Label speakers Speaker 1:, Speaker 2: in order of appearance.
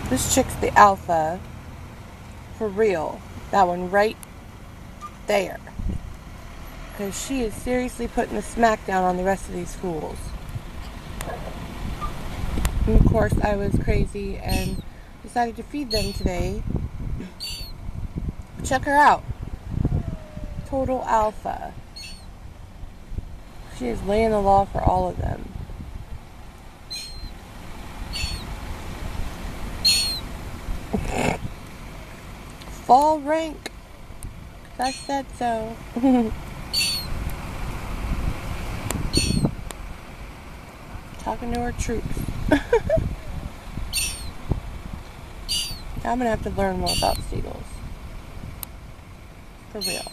Speaker 1: This chick's the alpha. For real. That one right there. Because she is seriously putting the smackdown on the rest of these fools. And of course, I was crazy and decided to feed them today. Check her out. Total alpha. She is laying the law for all of them. Fall rank. I said so. Talking to our troops. I'm gonna have to learn more about seagulls. For real.